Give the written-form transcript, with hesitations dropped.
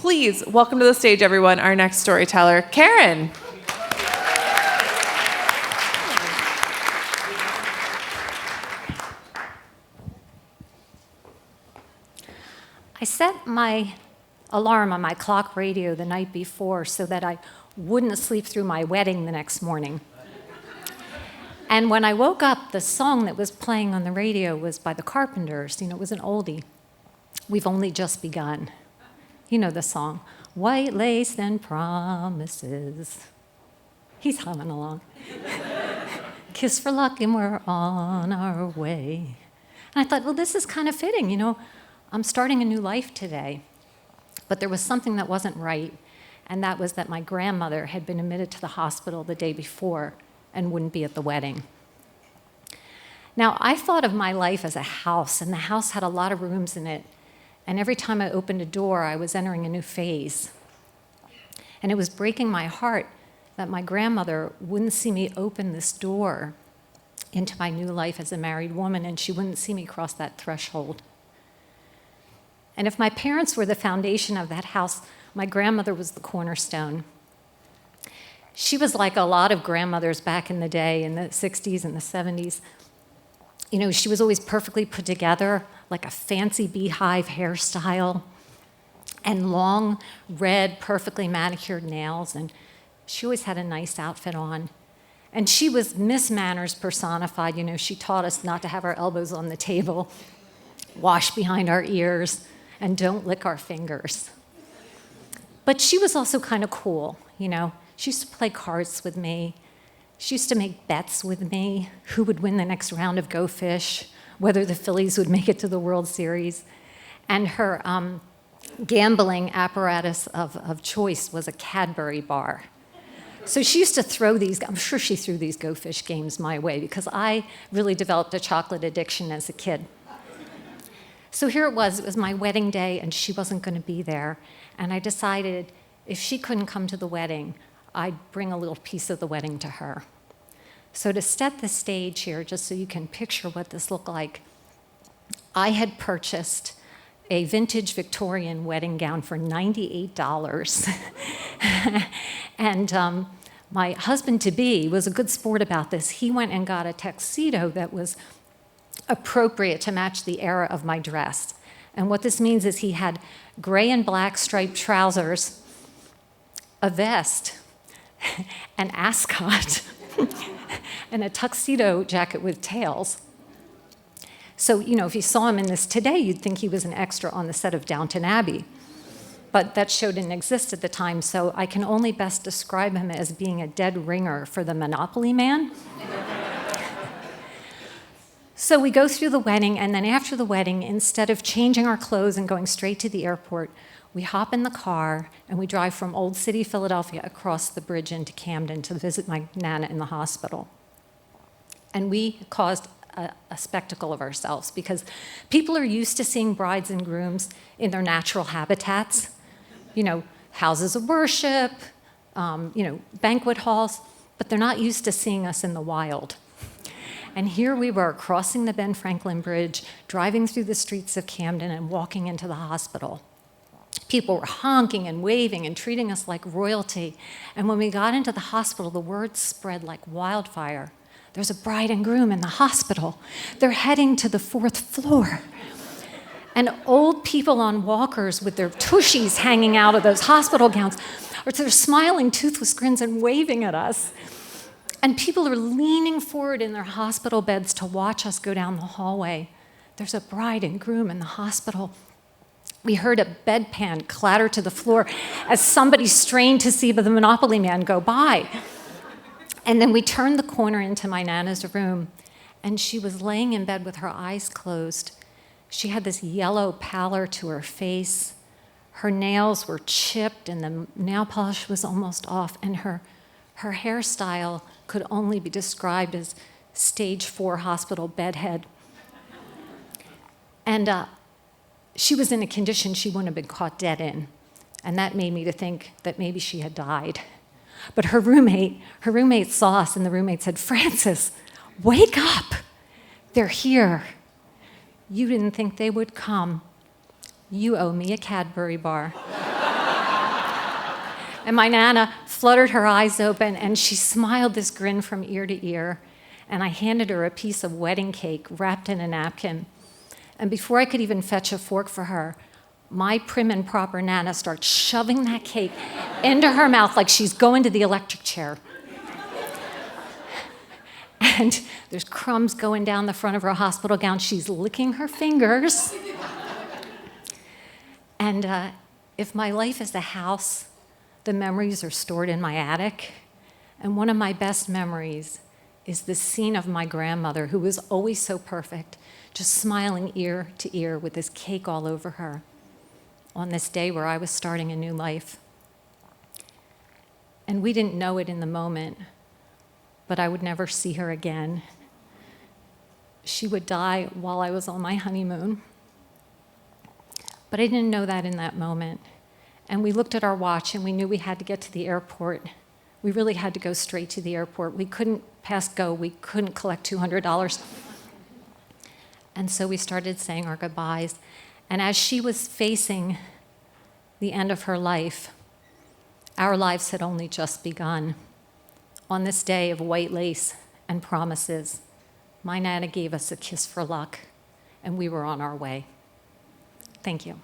please welcome to the stage, everyone, our next storyteller, Karen. I set my alarm on my clock radio the night before so that I wouldn't sleep through my wedding the next morning. And when I woke up, the song that was playing on the radio was by the Carpenters. It was an oldie. We've only just begun. You know the song. White lace and promises. He's humming along. Kiss for luck and we're on our way. And I thought, well, this is kind of fitting, I'm starting a new life today. But there was something that wasn't right, and that was that my grandmother had been admitted to the hospital the day before and wouldn't be at the wedding. Now, I thought of my life as a house, and the house had a lot of rooms in it, and every time I opened a door, I was entering a new phase. And it was breaking my heart that my grandmother wouldn't see me open this door into my new life as a married woman, and she wouldn't see me cross that threshold. And if my parents were the foundation of that house, my grandmother was the cornerstone. She was like a lot of grandmothers back in the day, in the 60s and the 70s. She was always perfectly put together, like a fancy beehive hairstyle, and long, red, perfectly manicured nails, and she always had a nice outfit on. And she was Miss Manners personified. She taught us not to have our elbows on the table, wash behind our ears, and don't lick our fingers. But she was also kind of cool, She used to play cards with me. She used to make bets with me, who would win the next round of Go Fish, whether the Phillies would make it to the World Series. And her gambling apparatus of choice was a Cadbury bar. So she used to throw these, I'm sure she threw these Go Fish games my way, because I really developed a chocolate addiction as a kid. So here it was my wedding day, and she wasn't going to be there. And I decided if she couldn't come to the wedding, I'd bring a little piece of the wedding to her. So to set the stage here, just so you can picture what this looked like, I had purchased a vintage Victorian wedding gown for $98. And my husband-to-be was a good sport about this. He went and got a tuxedo that was appropriate to match the era of my dress. And what this means is he had gray and black striped trousers, a vest, an ascot, and a tuxedo jacket with tails. So, if you saw him in this today, you'd think he was an extra on the set of Downton Abbey. But that show didn't exist at the time, so I can only best describe him as being a dead ringer for the Monopoly Man. So we go through the wedding, and then after the wedding, instead of changing our clothes and going straight to the airport, we hop in the car and we drive from Old City, Philadelphia, across the bridge into Camden to visit my Nana in the hospital. And we caused a spectacle of ourselves, because people are used to seeing brides and grooms in their natural habitats, houses of worship, banquet halls, but they're not used to seeing us in the wild. And here we were, crossing the Ben Franklin Bridge, driving through the streets of Camden and walking into the hospital. People were honking and waving and treating us like royalty. And when we got into the hospital, the word spread like wildfire. There's a bride and groom in the hospital. They're heading to the 4th floor. And old people on walkers with their tushies hanging out of those hospital gowns, or they're smiling toothless grins and waving at us. And people are leaning forward in their hospital beds to watch us go down the hallway. There's a bride and groom in the hospital. We heard a bedpan clatter to the floor as somebody strained to see the Monopoly Man go by. And then we turned the corner into my Nana's room, and she was laying in bed with her eyes closed. She had this yellow pallor to her face. Her nails were chipped, and the nail polish was almost off, and her hairstyle could only be described as stage 4 hospital bedhead. And she was in a condition she wouldn't have been caught dead in. And that made me to think that maybe she had died. But her roommate saw us, and the roommate said, "Frances, wake up. They're here. You didn't think they would come. You owe me a Cadbury bar." And my Nana fluttered her eyes open, and she smiled this grin from ear to ear. And I handed her a piece of wedding cake wrapped in a napkin. And before I could even fetch a fork for her, my prim and proper Nana starts shoving that cake into her mouth like she's going to the electric chair. And there's crumbs going down the front of her hospital gown. She's licking her fingers. And if my life is a house, the memories are stored in my attic. And one of my best memories is the scene of my grandmother, who was always so perfect, just smiling ear to ear with this cake all over her on this day where I was starting a new life. And we didn't know it in the moment, but I would never see her again. She would die while I was on my honeymoon. But I didn't know that in that moment. And we looked at our watch and we knew we had to get to the airport. We really had to go straight to the airport. We couldn't pass go. We couldn't collect $200. And so we started saying our goodbyes. And as she was facing the end of her life, our lives had only just begun. On this day of white lace and promises, my Nana gave us a kiss for luck, and we were on our way. Thank you.